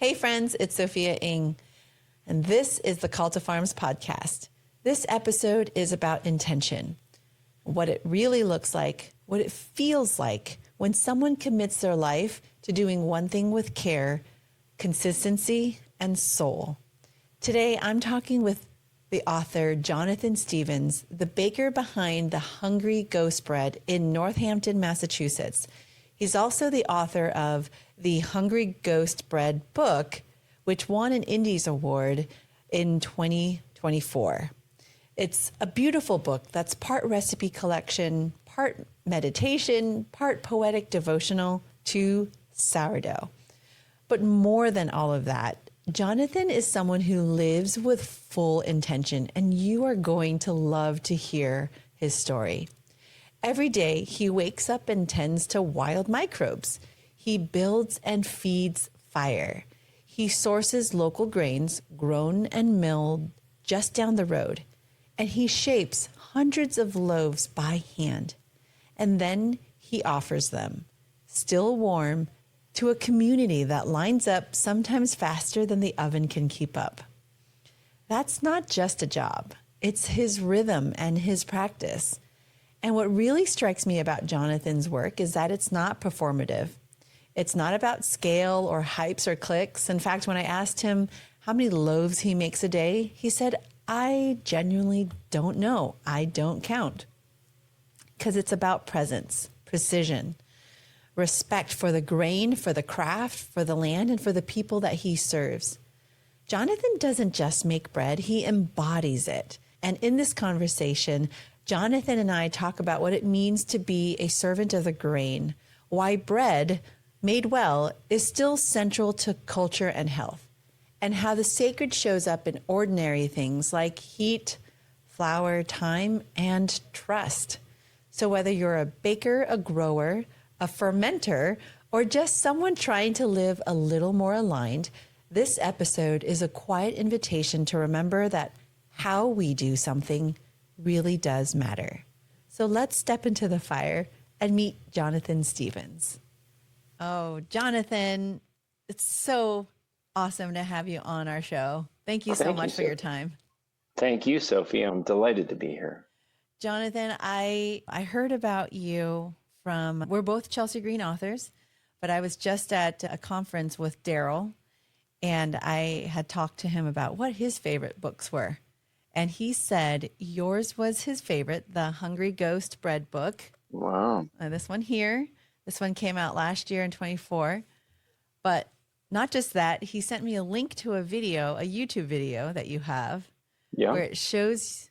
Hey friends, it's Sophia Ng, and this is the Call to Farms podcast. This episode is about intention, what it really looks like, what it feels like when someone commits their life to doing one thing with care, consistency, and soul. Today, I'm talking with the author, Jonathan Stevens, the baker behind the Hungry Ghost Bread in Northampton, Massachusetts. He's also the author of the Hungry Ghost Bread book, which won an Indies Award in 2024. It's a beautiful book that's part recipe collection, part meditation, part poetic devotional to sourdough. But more than all of that, Jonathan is someone who lives with full intention, and you are going to love to hear his story. Every day, he wakes up and tends to wild microbes. He builds and feeds fire. He sources local grains grown and milled just down the road, and he shapes hundreds of loaves by hand. And then he offers them, still warm, to a community that lines up sometimes faster than the oven can keep up. That's not just a job. It's his rhythm and his practice. And what really strikes me about Jonathan's work is that it's not performative. It's not about scale or hypes or clicks. In fact, when I asked him how many loaves he makes a day, he said, I genuinely don't know. I don't count. Because it's about presence, precision, respect for the grain, for the craft, for the land, and for the people that he serves. Jonathan doesn't just make bread, he embodies it. And in this conversation, Jonathan and I talk about what it means to be a servant of the grain, why bread, made well, is still central to culture and health, and how the sacred shows up in ordinary things like heat, flour, time, and trust. So whether you're a baker, a grower, a fermenter, or just someone trying to live a little more aligned, this episode is a quiet invitation to remember that how we do something really does matter. So let's step into the fire and meet Jonathan Stevens. Oh, Jonathan, it's so awesome to have you on our show. Thank you so much for your time. Thank you, Sophie. I'm delighted to be here. Jonathan, I heard about you from, we're both Chelsea Green authors, but I was just at a conference with Daryl, and I had talked to him about what his favorite books were. And he said yours was his favorite, the Hungry Ghost Bread book. Wow. This one here. This one came out last year in 24. But not just that, he sent me a link to a video, a YouTube video that you have, where it shows,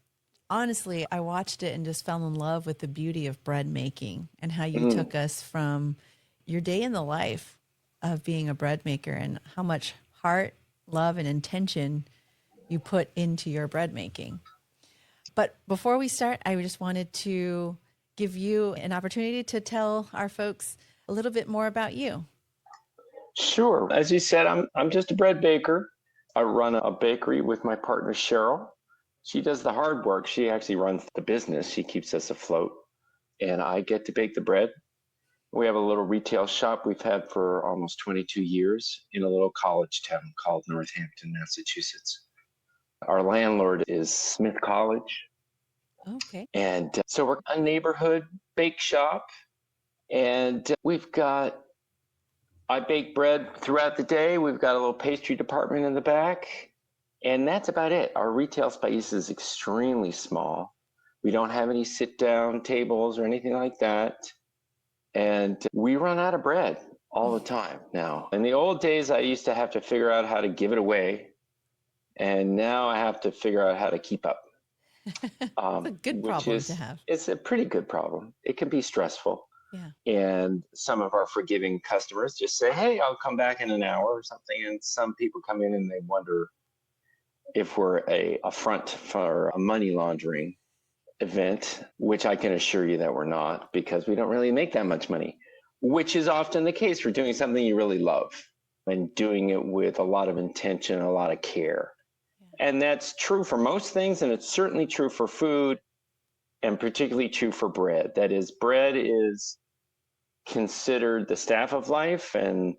honestly, I watched it and just fell in love with the beauty of bread making and how you took us from your day in the life of being a bread maker and how much heart, love, and intention you put into your bread making. But before we start, I just wanted to give you an opportunity to tell our folks a little bit more about you. Sure. As you said, I'm just a bread baker. I run a bakery with my partner, Cheryl. She does the hard work. She actually runs the business. She keeps us afloat. And I get to bake the bread. We have a little retail shop we've had for almost 22 years in a little college town called Northampton, Massachusetts. Our landlord is Smith College. Okay. And so we're a neighborhood bake shop. And I bake bread throughout the day. We've got a little pastry department in the back. And that's about it. Our retail space is extremely small. We don't have any sit-down tables or anything like that. And we run out of bread all the time now. In the old days, I used to have to figure out how to give it away. And now I have to figure out how to keep up. It's a good problem to have. It's a pretty good problem. It can be stressful. Yeah. And some of our forgiving customers just say, hey, I'll come back in an hour or something. And some people come in and they wonder if we're a front for a money laundering event, which I can assure you that we're not, because we don't really make that much money, which is often the case for doing something you really love and doing it with a lot of intention, a lot of care. Yeah. And that's true for most things, and it's certainly true for food, and particularly true for bread. That is, bread is considered the staff of life and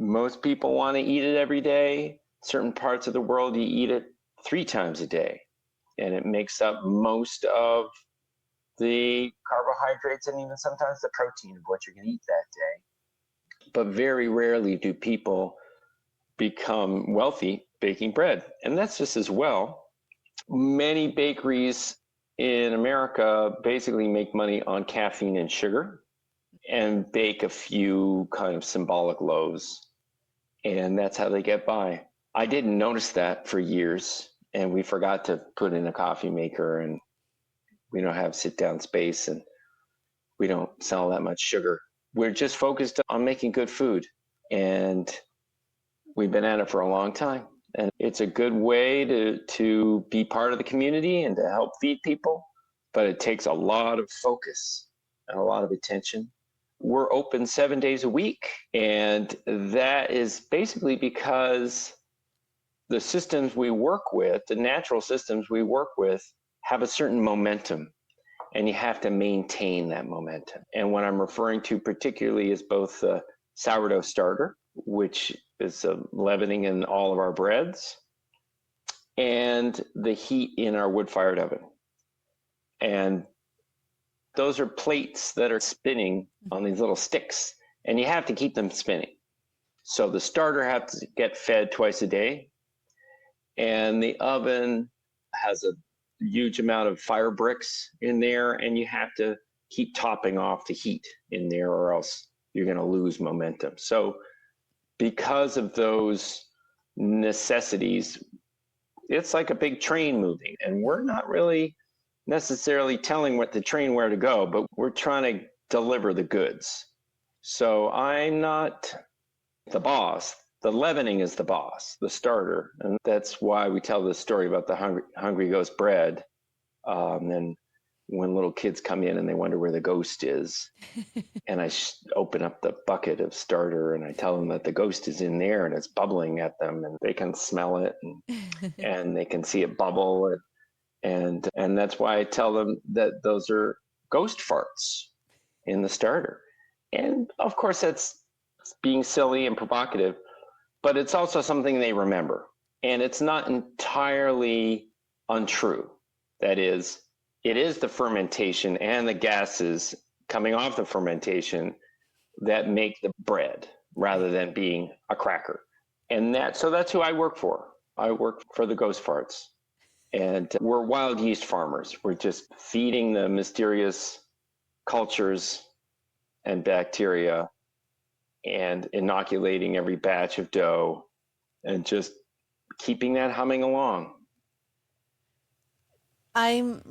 Most people want to eat it every day. Certain parts of the world, you eat it 3 times a day, and it makes up most of the carbohydrates and even sometimes the protein of what you're going to eat that day. But very rarely do people become wealthy baking bread. And that's just as well. Many bakeries in America basically make money on caffeine and sugar and bake a few kind of symbolic loaves. And that's how they get by. I didn't notice that for years. And we forgot to put in a coffee maker, and we don't have sit down space, and we don't sell that much sugar. We're just focused on making good food. And we've been at it for a long time. And it's a good way to be part of the community and to help feed people. But it takes a lot of focus and a lot of attention. We're open 7 days a week. And that is basically because the systems we work with, the natural systems we work with, have a certain momentum. And you have to maintain that momentum. And what I'm referring to particularly is both the sourdough starter, which is leavening in all of our breads, and the heat in our wood-fired oven. And those are plates that are spinning on these little sticks, and you have to keep them spinning. So the starter has to get fed twice a day, and the oven has a huge amount of fire bricks in there, and you have to keep topping off the heat in there, or else you're going to lose momentum. So because of those necessities, it's like a big train moving, and we're not really necessarily telling what the train where to go, but we're trying to deliver the goods. So I'm not the boss. The leavening is the boss, the starter. And that's why we tell this story about the hungry ghost bread. And when little kids come in and they wonder where the ghost is, and I open up the bucket of starter and I tell them that the ghost is in there and it's bubbling at them, and they can smell it and they can see it bubble. And that's why I tell them that those are ghost farts in the starter. And of course, that's being silly and provocative, but it's also something they remember. And it's not entirely untrue. That is, it is the fermentation and the gases coming off the fermentation that make the bread rather than being a cracker. And so that's who I work for. I work for the ghost farts. And we're wild yeast farmers. We're just feeding the mysterious cultures and bacteria and inoculating every batch of dough and just keeping that humming along. I'm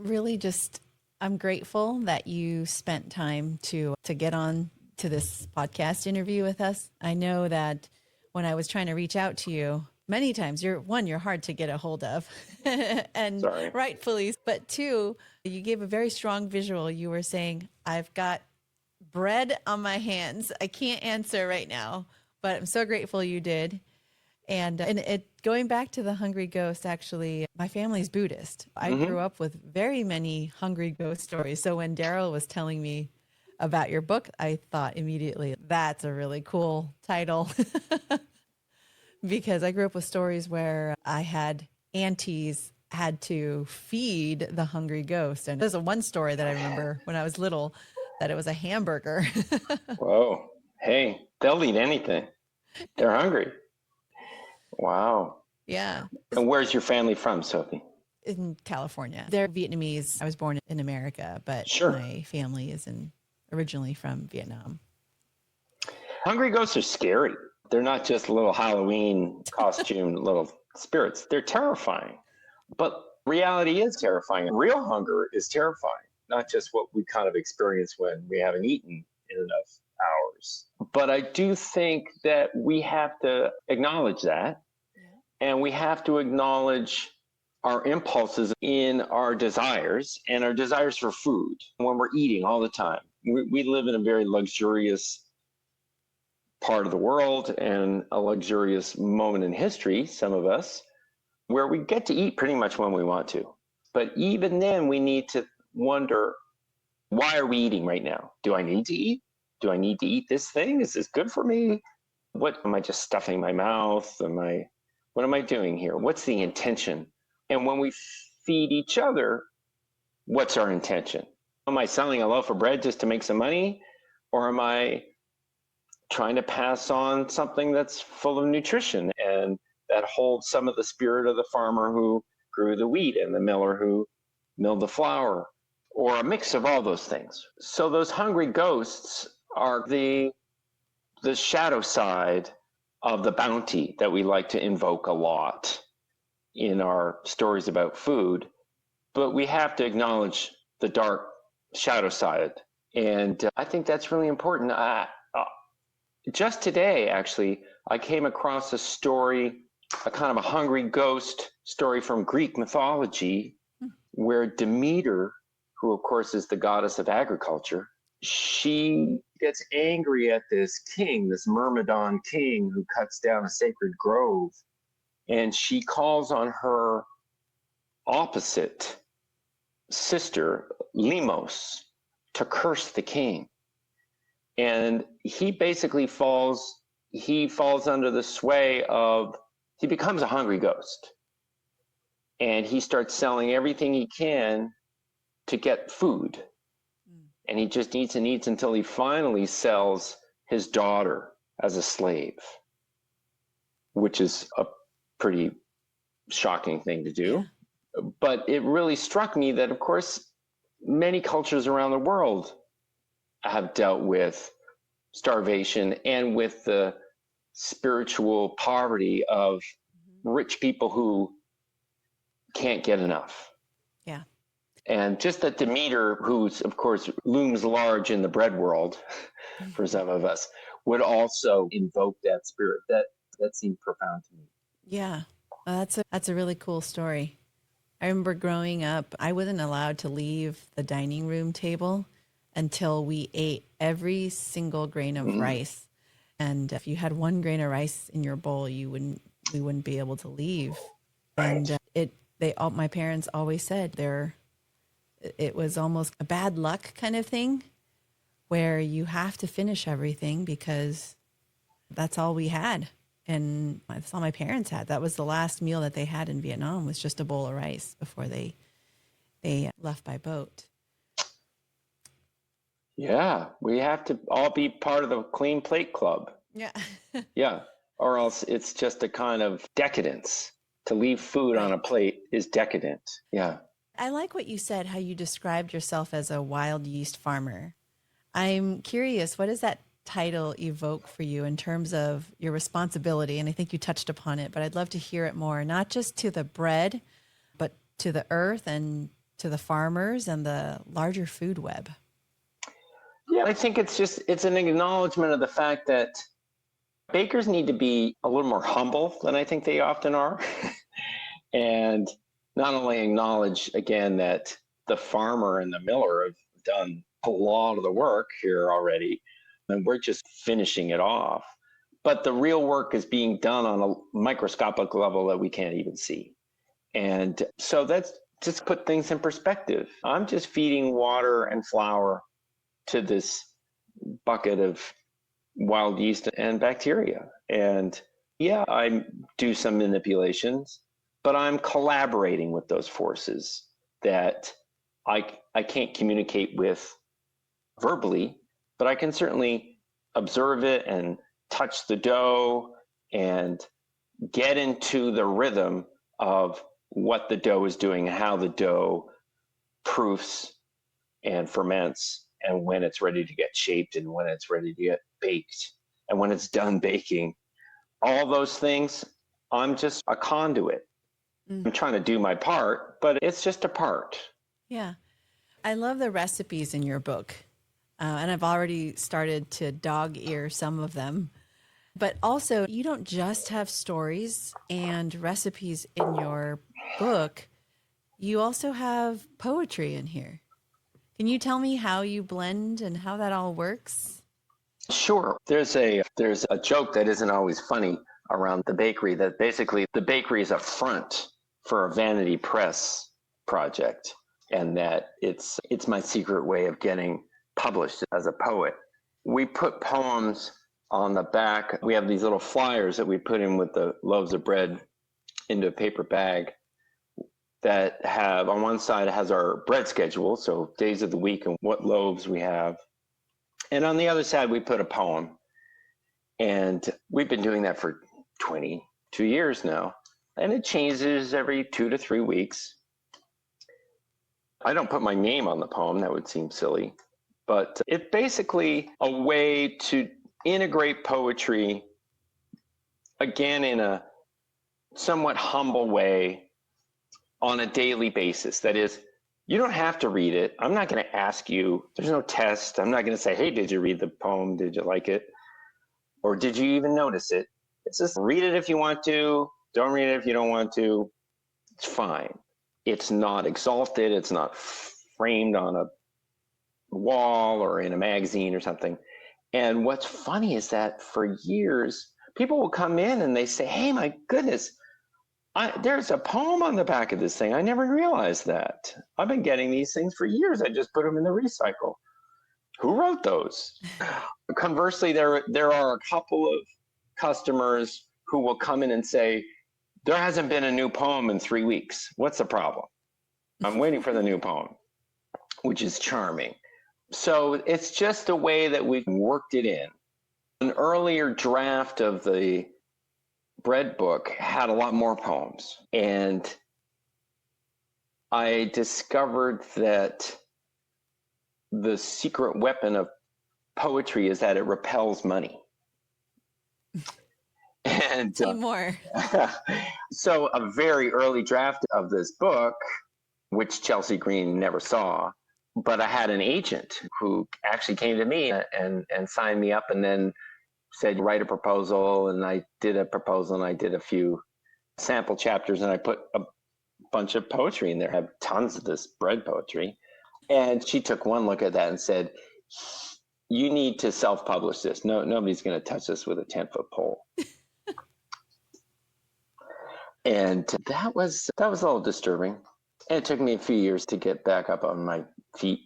grateful that you spent time to get on to this podcast interview with us. I know that when I was trying to reach out to you many times, you're hard to get a hold of and Sorry. rightfully, but two, you gave a very strong visual. You were saying, I've got bread on my hands. I can't answer right now, but I'm so grateful you did. And it going back to the hungry ghost, actually, my family's Buddhist. I grew up with very many hungry ghost stories. So when Daryl was telling me about your book, I thought immediately, that's a really cool title. Because I grew up with stories where I had aunties had to feed the hungry ghost. And there's one story that I remember when I was little, that it was a hamburger. Whoa. Hey, they'll eat anything. They're hungry. Wow. Yeah. And where's your family from, Sophie? In California. They're Vietnamese. I was born in America, but Sure. my family is originally from Vietnam. Hungry ghosts are scary. They're not just little Halloween costume little spirits. They're terrifying. But reality is terrifying. Real hunger is terrifying, not just what we kind of experience when we haven't eaten in enough hours. But I do think that we have to acknowledge that. And we have to acknowledge our impulses in our desires and our desires for food when we're eating all the time. We live in a very luxurious part of the world and a luxurious moment in history, some of us, where we get to eat pretty much when we want to. But even then, we need to wonder, why are we eating right now? Do I need to eat? Do I need to eat this thing? Is this good for me? What am I just stuffing my mouth? What am I doing here? What's the intention? And when we feed each other, what's our intention? Am I selling a loaf of bread just to make some money? Or am I trying to pass on something that's full of nutrition and that holds some of the spirit of the farmer who grew the wheat and the miller who milled the flour, or a mix of all those things? So those hungry ghosts are the shadow side of the bounty that we like to invoke a lot in our stories about food. But we have to acknowledge the dark shadow side. And I think that's really important. Just today, actually, I came across a story, a kind of a hungry ghost story from Greek mythology, where Demeter, who of course is the goddess of agriculture, she gets angry at this king, this Myrmidon king who cuts down a sacred grove. And she calls on her opposite sister, Lemos, to curse the king. And he basically falls under the sway of, he becomes a hungry ghost. And he starts selling everything he can to get food. And he just eats and eats until he finally sells his daughter as a slave, which is a pretty shocking thing to do. But it really struck me that, of course, many cultures around the world have dealt with starvation and with the spiritual poverty of rich people who can't get enough. Yeah. And just that Demeter, who's of course looms large in the bread world for some of us, would also invoke that spirit. That seemed profound to me. Yeah. Well, that's a really cool story. I remember growing up, I wasn't allowed to leave the dining room table until we ate every single grain of rice. And if you had one grain of rice in your bowl, we wouldn't be able to leave. Right. And my parents always said it was almost a bad luck kind of thing where you have to finish everything because that's all we had. And that's all my parents had. That was the last meal that they had in Vietnam, was just a bowl of rice before they left by boat. Yeah, we have to all be part of the clean plate club. Yeah. Yeah, or else it's just a kind of decadence. To leave food on a plate is decadent. Yeah. I like what you said, how you described yourself as a wild yeast farmer. I'm curious, what does that title evoke for you in terms of your responsibility? And I think you touched upon it, but I'd love to hear it more, not just to the bread, but to the earth and to the farmers and the larger food web. Yeah, I think it's an acknowledgement of the fact that bakers need to be a little more humble than I think they often are. And not only acknowledge, again, that the farmer and the miller have done a lot of the work here already, and we're just finishing it off. But the real work is being done on a microscopic level that we can't even see. And so that's just put things in perspective. I'm just feeding water and flour to this bucket of wild yeast and bacteria. And yeah, I do some manipulations, but I'm collaborating with those forces that I can't communicate with verbally, but I can certainly observe it and touch the dough and get into the rhythm of what the dough is doing, how the dough proofs and ferments, and when it's ready to get shaped and when it's ready to get baked and when it's done baking. All those things, I'm just a conduit. I'm trying to do my part, but it's just a part. Yeah. I love the recipes in your book. And I've already started to dog ear some of them. But also, you don't just have stories and recipes in your book. You also have poetry in here. Can you tell me how you blend and how that all works? Sure. There's a joke that isn't always funny around the bakery, that basically the bakery is a front for a vanity press project, and that it's my secret way of getting published as a poet. We put poems on the back, we have these little flyers that we put in with the loaves of bread into a paper bag that have, on one side, it has our bread schedule, so days of the week and what loaves we have. And on the other side, we put a poem. And we've been doing that for 22 years now. And it changes every 2 to 3 weeks. I don't put my name on the poem, that would seem silly. But it's basically a way to integrate poetry, again, in a somewhat humble way on a daily basis. That is, you don't have to read it. I'm not going to ask you. There's no test. I'm not going to say, hey, did you read the poem? Did you like it? Or did you even notice it? It's just read it if you want to. Don't read it if you don't want to. It's fine. It's not exalted. It's not framed on a wall or in a magazine or something. And what's funny is that for years, people will come in and they say, hey, my goodness, there's a poem on the back of this thing. I never realized that. I've been getting these things for years. I just put them in the recycle. Who wrote those? Conversely, there are a couple of customers who will come in and say, there hasn't been a new poem in 3 weeks. What's the problem? I'm waiting for the new poem, which is charming. So it's just a way that we've worked it in. An earlier draft of the bread book had a lot more poems. And I discovered that the secret weapon of poetry is that it repels money. And more. So a very early draft of this book, which Chelsea Green never saw, but I had an agent who actually came to me and signed me up and then said, write a proposal. And I did a proposal and I did a few sample chapters and I put a bunch of poetry in there. I have tons of this bread poetry. And she took one look at that and said, you need to self-publish this. No, nobody's going to touch this with a 10-foot pole. And that was a little disturbing. And it took me a few years to get back up on my feet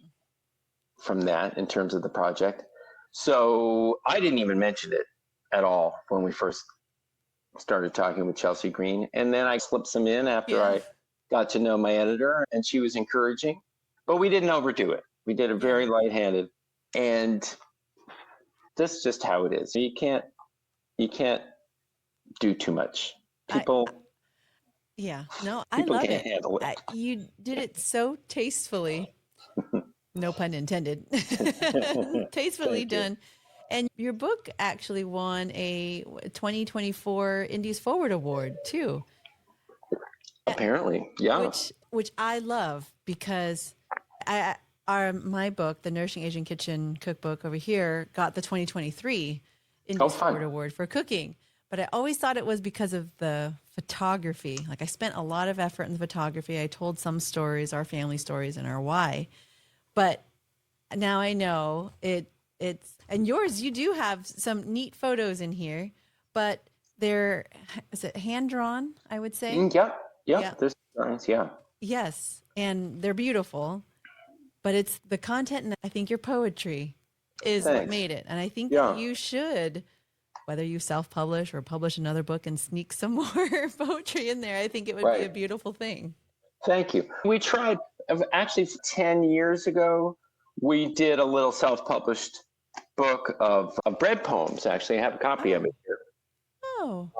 from that in terms of the project. So I didn't even mention it at all when we first started talking with Chelsea Green. And then I slipped some in after I got to know my editor, and she was encouraging. But we didn't overdo it. We did it very lighthearted. And that's just how it is. You can't do too much. People I love can't it. handle it. You did it so tastefully. No pun intended. Tastefully done. And your book actually won a 2024 Indies Forward Award too. Apparently, yeah. Which I love because my book, the Nourishing Asian Kitchen cookbook over here, got the 2023 Indies Forward Award for cooking. But I always thought it was because of the photography. Like I spent a lot of effort in the photography. I told some stories, our family stories and our why. But now I know it's, and yours, you do have some neat photos in here, but is it hand drawn, I would say? Yeah. There's drawings, yeah. Yes. And they're beautiful, but it's the content. And I think your poetry is what made it. And I think that you should, whether you self-publish or publish another book and sneak some more poetry in there, I think it would be a beautiful thing. Thank you. We tried, actually 10 years ago, we did a little self-published book of bread poems. Actually, I have a copy of it here. Oh.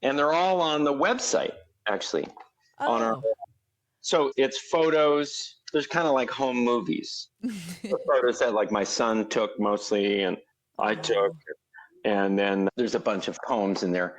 And they're all on the website, actually. So it's photos. There's kind of like home movies. The photos that like my son took mostly and I took. And then there's a bunch of poems in there.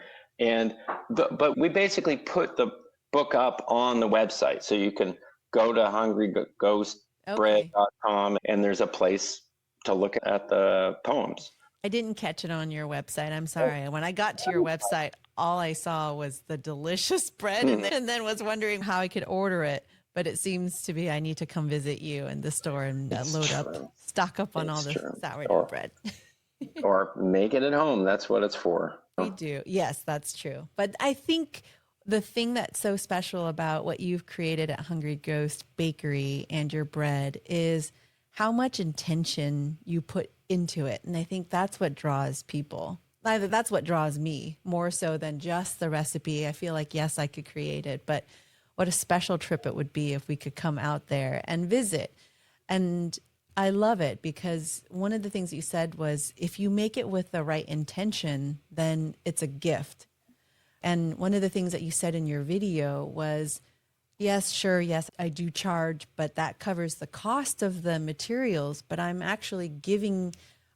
But we basically put the book up on the website. So you can go to hungryghostbread.com and there's a place to look at the poems. I didn't catch it on your website. I'm sorry. When I got to your website, all I saw was the delicious bread and then was wondering how I could order it. But it seems to be I need to come visit you in the store and stock up on all the sourdough bread. Or make it at home. That's what it's for. We do. Yes, that's true. But I think the thing that's so special about what you've created at Hungry Ghost Bakery and your bread is how much intention you put into it. And I think that's what draws people. That's what draws me more so than just the recipe. I feel like, yes, I could create it, but what a special trip it would be if we could come out there and visit. And I love it because one of the things you said was if you make it with the right intention, then it's a gift. And one of the things that you said in your video was, yes, sure, yes, I do charge, but that covers the cost of the materials. But I'm actually giving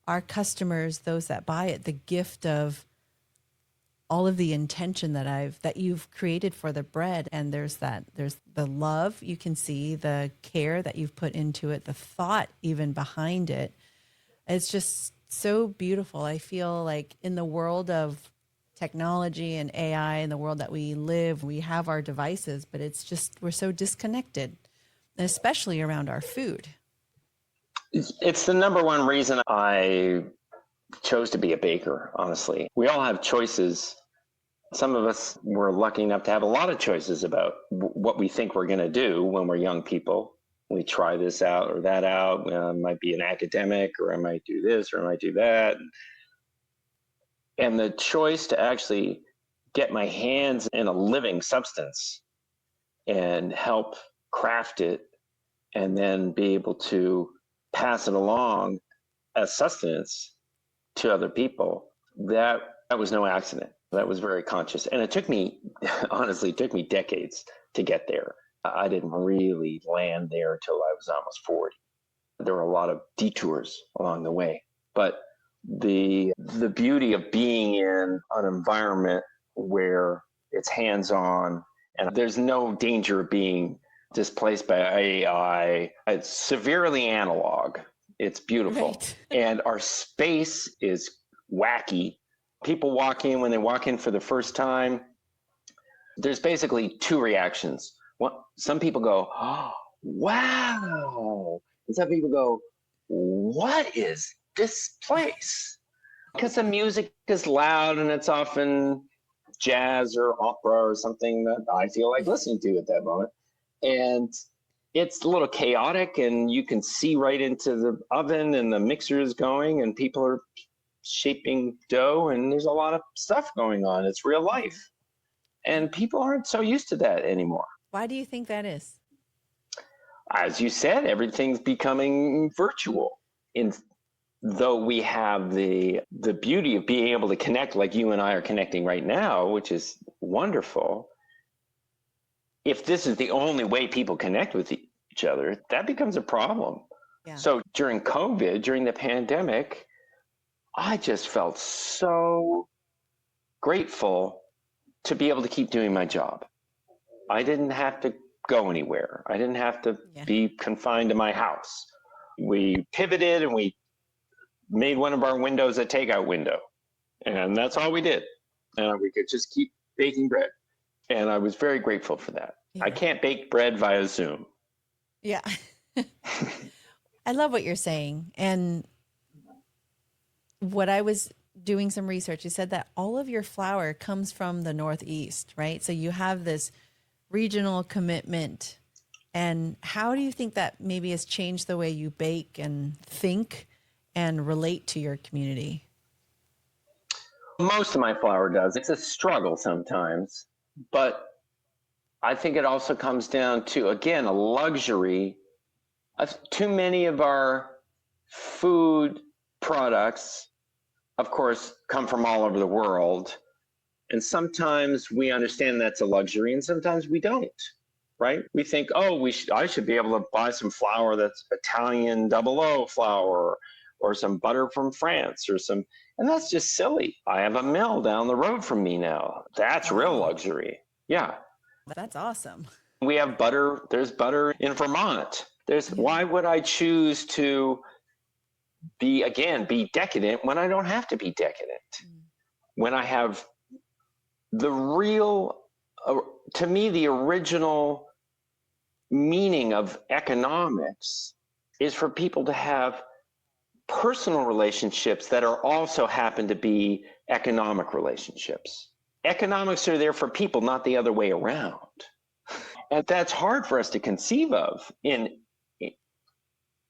our customers, those that buy it, the gift of all of the intention that you've created for the bread. And there's the love you can see, the care that you've put into it, the thought even behind it. It's just so beautiful. I feel like in the world of technology and AI, in the world that we live, we have our devices, but it's just, we're so disconnected, and especially around our food. It's the number one reason I chose to be a baker, honestly. We all have choices. Some of us were lucky enough to have a lot of choices about what we think we're going to do when we're young people. We try this out or that out. I might be an academic, or I might do this, or I might do that. And the choice to actually get my hands in a living substance and help craft it and then be able to pass it along as sustenance to other people, that was no accident. That was very conscious. And it took me, honestly, decades to get there. I didn't really land there till I was almost 40. There were a lot of detours along the way. But the beauty of being in an environment where it's hands-on and there's no danger of being displaced by AI. It's severely analog. It's beautiful. Right. And our space is wacky. People walk in, when they walk in for the first time, there's basically two reactions. Some people go, oh, wow. And some people go, what is this place? Because the music is loud and it's often jazz or opera or something that I feel like listening to at that moment. And it's a little chaotic, and you can see right into the oven, and the mixer is going, and people are shaping dough, and there's a lot of stuff going on. It's real life. And people aren't so used to that anymore. Why do you think that is? As you said, everything's becoming virtual. Though we have the beauty of being able to connect like you and I are connecting right now, which is wonderful. If this is the only way people connect with each other, that becomes a problem. Yeah. So during COVID, during the pandemic, I just felt so grateful to be able to keep doing my job. I didn't have to go anywhere. I didn't have to be confined to my house. We pivoted and we made one of our windows a takeout window. And that's all we did. And we could just keep baking bread. And I was very grateful for that. Yeah. I can't bake bread via Zoom. Yeah. I love what you're saying. And what I was doing some research, you said that all of your flour comes from the Northeast, right? So you have this regional commitment. And how do you think that maybe has changed the way you bake and think and relate to your community? Most of my flour does. It's a struggle sometimes, but I think it also comes down to, again, a luxury. Too many of our food products, of course, come from all over the world. And sometimes we understand that's a luxury, and sometimes we don't, right? We think, oh, I should be able to buy some flour that's Italian 00 flour, or some butter from France, and that's just silly. I have a mill down the road from me now. That's real luxury. Yeah. That's awesome. We have butter. There's butter in Vermont. Why would I choose to be decadent when I don't have to be decadent? When I have the real, to me, the original meaning of economics is for people to have personal relationships that are also happen to be economic relationships. Economics are there for people, not the other way around. And that's hard for us to conceive of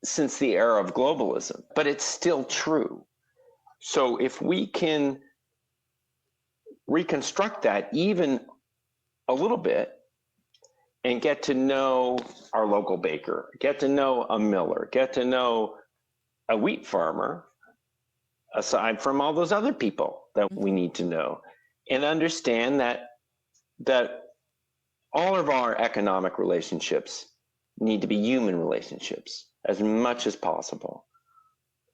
since the era of globalism, but it's still true. So if we can reconstruct that even a little bit and get to know our local baker, get to know a miller, get to know a wheat farmer, aside from all those other people that we need to know, and understand that all of our economic relationships need to be human relationships as much as possible.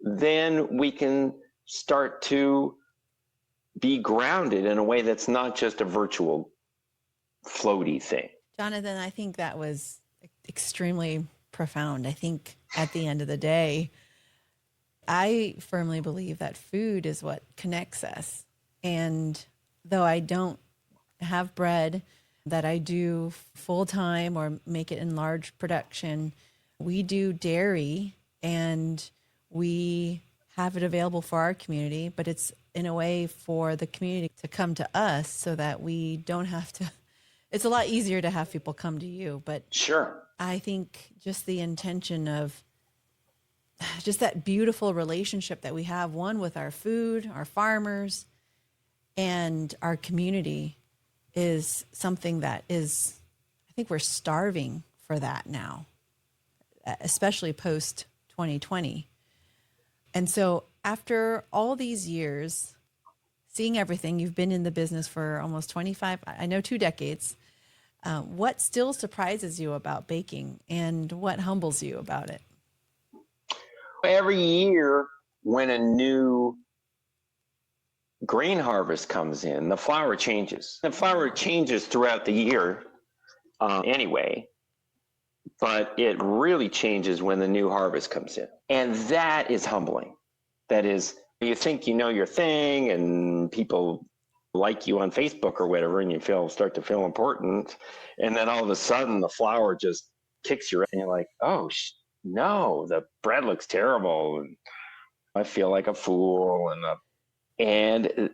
Then we can start to be grounded in a way that's not just a virtual floaty thing. Jonathan, I think that was extremely profound. I think at the end of the day, I firmly believe that food is what connects us. And though I don't have bread that I do full time or make it in large production, we do dairy and we have it available for our community, but it's in a way for the community to come to us so that we don't have to. It's a lot easier to have people come to you, but sure, I think just the intention of just that beautiful relationship that we have, one with our food, our farmers, and our community, is something that is, I think we're starving for that now, especially post 2020. And so after all these years, seeing everything, you've been in the business for almost 25, I know 2 decades. What still surprises you about baking and what humbles you about it? Every year when a new grain harvest comes in, the flour changes. The flour changes throughout the year anyway, but it really changes when the new harvest comes in. And that is humbling. That is, you think you know your thing and people like you on Facebook or whatever, and you start to feel important. And then all of a sudden the flour just kicks you, and you're like, oh, no, the bread looks terrible. And I feel like a fool. And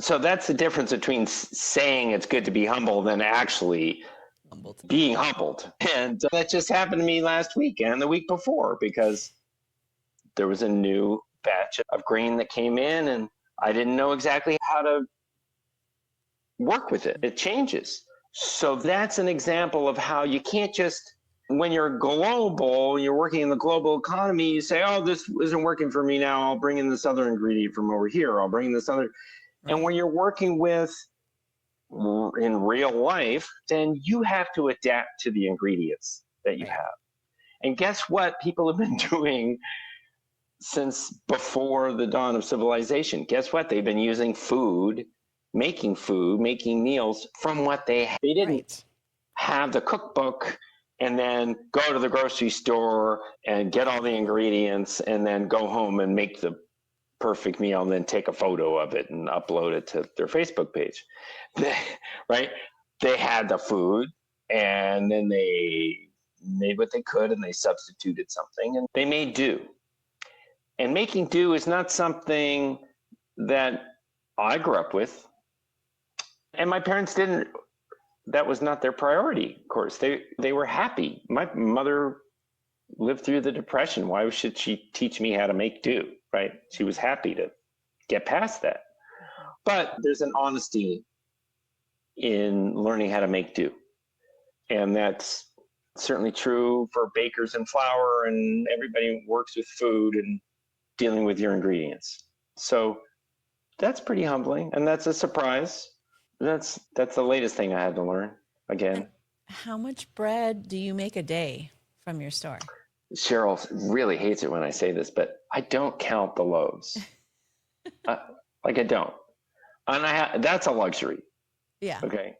so that's the difference between saying it's good to be humble than actually being humbled. And that just happened to me last week and the week before, because there was a new batch of grain that came in and I didn't know exactly how to work with it. It changes. So that's an example of how you can't just, when you're global, you're working in the global economy, you say, oh, this isn't working for me now. I'll bring in this other ingredient from over here. I'll bring this other. Right. And when you're working with in real life, then you have to adapt to the ingredients that you have. And guess what people have been doing since before the dawn of civilization? Guess what? They've been using food, making meals from what they didn't have the cookbook and then go to the grocery store and get all the ingredients and then go home and make the perfect meal and then take a photo of it and upload it to their Facebook page. Right? They had the food and then they made what they could and they substituted something and they made do. And making do is not something that I grew up with. And my parents didn't, that was not their priority, of course. They were happy. My mother lived through the Depression. Why should she teach me how to make do, right? She was happy to get past that. But there's an honesty in learning how to make do. And that's certainly true for bakers and flour and everybody who works with food and dealing with your ingredients. So that's pretty humbling, and that's a surprise. That's the latest thing I had to learn again. How much bread do you make a day from your store? Cheryl really hates it when I say this, but I don't count the loaves. I don't. And that's a luxury. Yeah. Okay.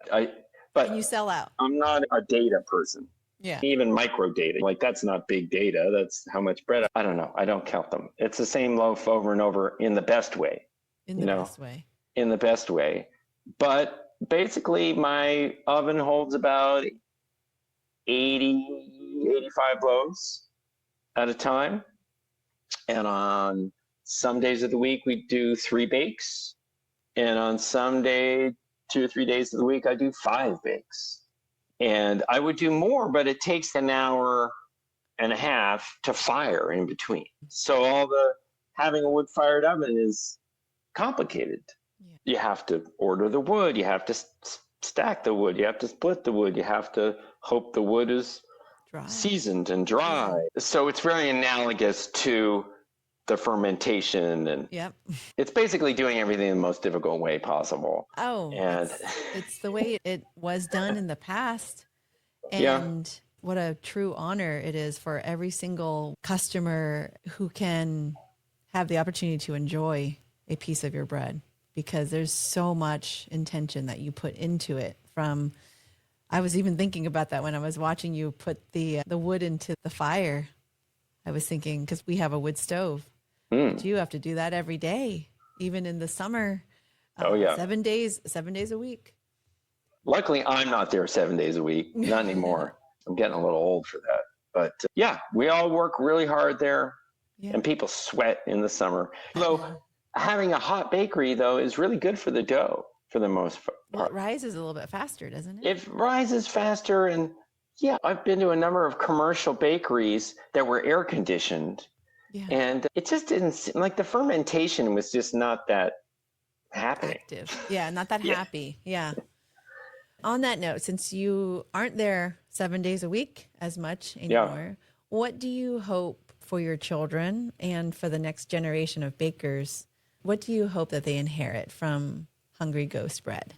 But and you sell out. I'm not a data person. Yeah. Even micro data, like that's not big data. That's how much bread. I don't know. I don't count them. It's the same loaf over and over in the best way. In the best way. In the best way. But basically my oven holds about 80, 85 loaves at a time. And on some days of the week, we do 3 bakes. And on some day, 2 or 3 days of the week, I do 5 bakes. And I would do more, but it takes an hour and a half to fire in between. So having a wood-fired oven is complicated. You have to order the wood. You have to stack the wood. You have to split the wood. You have to hope the wood is Dry. seasoned and dry. So it's very analogous to the fermentation, and Yep. it's basically doing everything in the most difficult way possible. Oh, And it's the way it was done in the past. yeah, And what a true honor it is for every single customer who can have the opportunity to enjoy a piece of your bread, because there's so much intention that you put into it. I was even thinking about that when I was watching you put the wood into the fire. I was thinking, because we have a wood stove, but you have to do that every day, even in the summer. Oh yeah. 7 days a week. Luckily, I'm not there 7 days a week. Not anymore. I'm getting a little old for that. But yeah, we all work really hard there, and people sweat in the summer. Though having a hot bakery, though, is really good for the dough for the most part. Well, it rises a little bit faster, doesn't it? It rises faster. And yeah, I've been to a number of commercial bakeries that were air conditioned. Yeah. And it just didn't seem like the fermentation was just not that happening. Active. Yeah, not that happy. Yeah. On that note, since you aren't there 7 days a week as much anymore, what do you hope for your children and for the next generation of bakers? What do you hope that they inherit from Hungry Ghost Bread?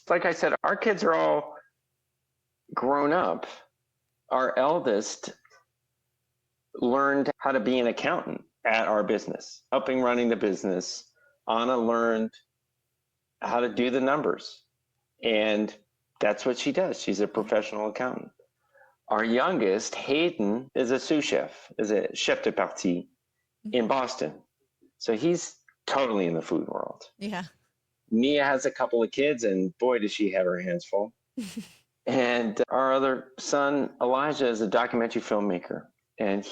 Like I said, our kids are all grown up. Our eldest learned how to be an accountant at our business, helping running the business. Anna learned how to do the numbers, and that's what she does. She's a professional accountant. Our youngest, Hayden, is a sous chef, is a chef de partie in Boston. So he's totally in the food world. Yeah. Mia has a couple of kids, and boy, does she have her hands full. And our other son, Elijah, is a documentary filmmaker. And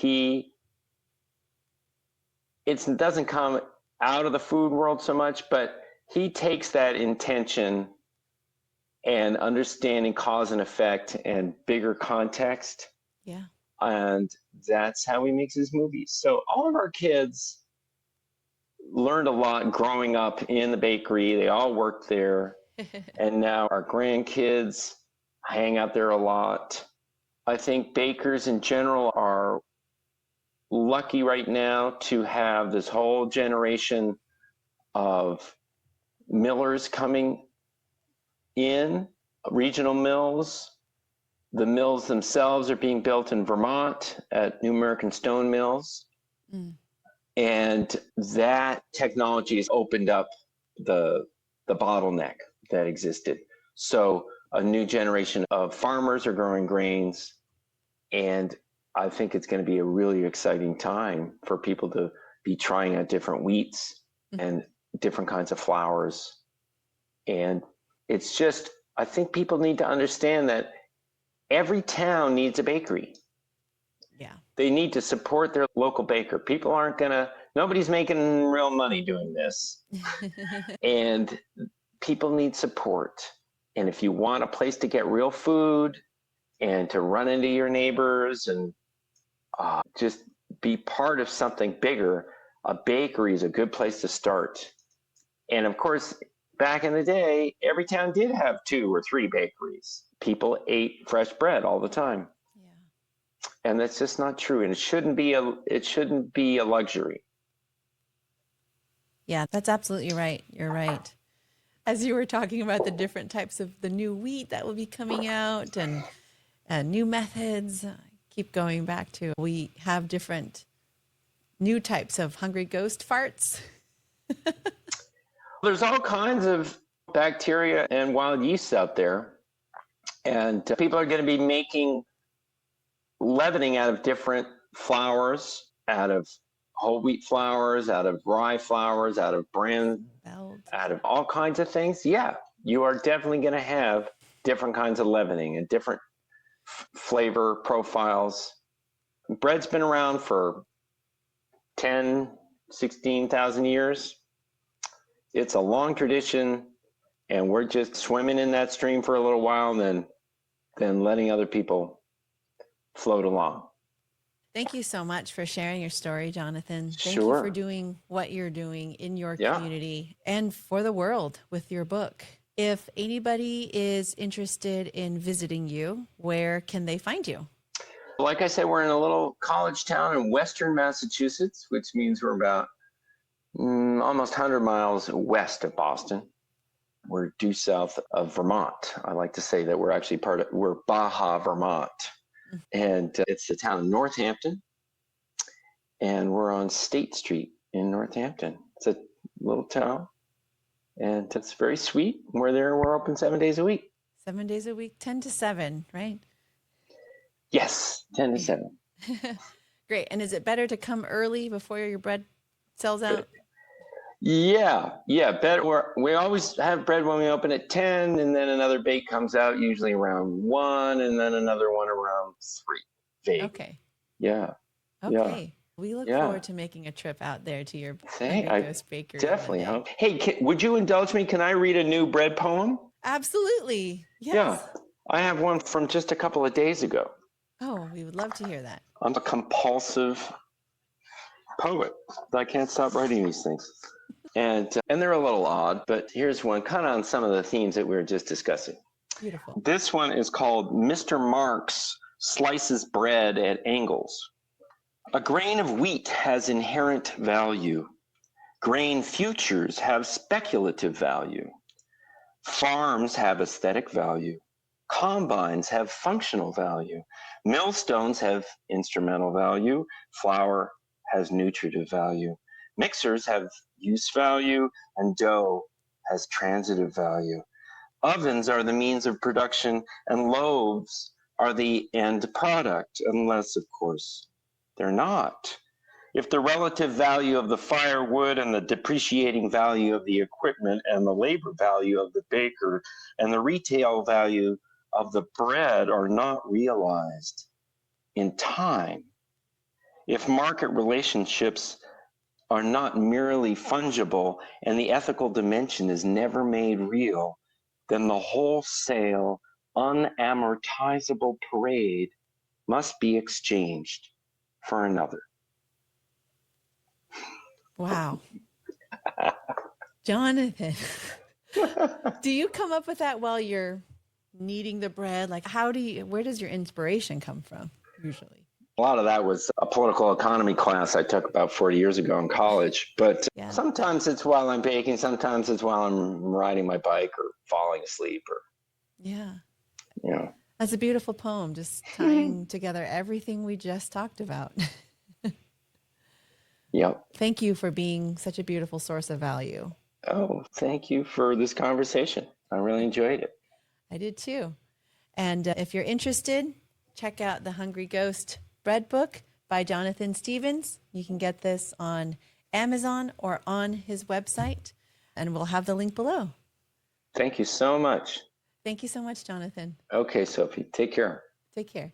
it doesn't come out of the food world so much, but he takes that intention and understanding cause and effect and bigger context. Yeah. And that's how he makes his movies. So all of our kids learned a lot growing up in the bakery. They all worked there. And now our grandkids hang out there a lot. I think bakers in general are lucky right now to have this whole generation of millers coming in, regional mills. The mills themselves are being built in Vermont at New American Stone Mills. And that technology has opened up the bottleneck that existed. So a new generation of farmers are growing grains, and I think it's going to be a really exciting time for people to be trying out different wheats and different kinds of flours. And it's just, I think people need to understand that every town needs a bakery. Yeah. They need to support their local baker. People aren't nobody's making real money doing this. And people need support. And if you want a place to get real food and to run into your neighbors and just be part of something bigger, a bakery is a good place to start. And of course, back in the day, every town did have 2 or 3 bakeries. People ate fresh bread all the time. Yeah. And that's just not true. And it shouldn't be a luxury. Yeah, that's absolutely right. You're right. As you were talking about the different types of the new wheat that will be coming out and new methods, I keep going back to, we have different new types of Hungry Ghost farts. There's all kinds of bacteria and wild yeasts out there. And people are going to be making leavening out of different flours, out of whole wheat flours, out of rye flours, out of bran, out of all kinds of things. Yeah, you are definitely going to have different kinds of leavening and different flavor profiles. Bread's been around for 10, 16,000 years. It's a long tradition, and we're just swimming in that stream for a little while and then letting other people float along. Thank you so much for sharing your story, Jonathan. Thank you for Sure. doing what you're doing in your Yeah. community and for the world with your book. If anybody is interested in visiting you, where can they find you? Like I said, we're in a little college town in Western Massachusetts, which means we're about almost 100 miles west of Boston. We're due south of Vermont. I like to say that we're Baja, Vermont. And it's the town of Northampton. And we're on State Street in Northampton. It's a little town. And it's very sweet. We're open 7 days a week. 7 days a week, 10 to 7, right? Yes, 10 to 7. Great. And is it better to come early before your bread sells out? Yeah. We always have bread when we open at 10, and then another bake comes out usually around 1, and then another one around 3. Vaguely. Okay. Yeah. Okay. We look Yeah. forward to making a trip out there to your Hey, Hungry Ghost Bakery. definitely hope. Hey, would you indulge me? Can I read a new bread poem? Absolutely. Yes. Yeah. I have one from just a couple of days ago. Oh, we would love to hear that. I'm a compulsive poet. I can't stop writing these things. And they're a little odd, but here's one kind of on some of the themes that we were just discussing. Beautiful. This one is called Mr. Marx Slices Bread at Angles. A grain of wheat has inherent value. Grain futures have speculative value. Farms have aesthetic value. Combines have functional value. Millstones have instrumental value. Flour has nutritive value. Mixers have use value, and dough has transitive value. Ovens are the means of production, and loaves are the end product, unless, of course, they're not. If the relative value of the firewood and the depreciating value of the equipment and the labor value of the baker and the retail value of the bread are not realized in time, if market relationships are not merely fungible and the ethical dimension is never made real, then the wholesale, unamortizable parade must be exchanged for another. Wow. Jonathan, do you come up with that while you're kneading the bread? Like, where does your inspiration come from usually? A lot of that was a political economy class I took about 40 years ago in college. But sometimes it's while I'm baking, sometimes it's while I'm riding my bike or falling asleep. Yeah. Yeah. That's a beautiful poem, just tying together everything we just talked about. Yep. Thank you for being such a beautiful source of value. Oh, thank you for this conversation. I really enjoyed it. I did too. And if you're interested, check out the Hungry Ghost Bread Book by Jonathan Stevens. You can get this on Amazon or on his website, and we'll have the link below. Thank you so much. Thank you so much, Jonathan. Okay, Sophie. Take care. Take care.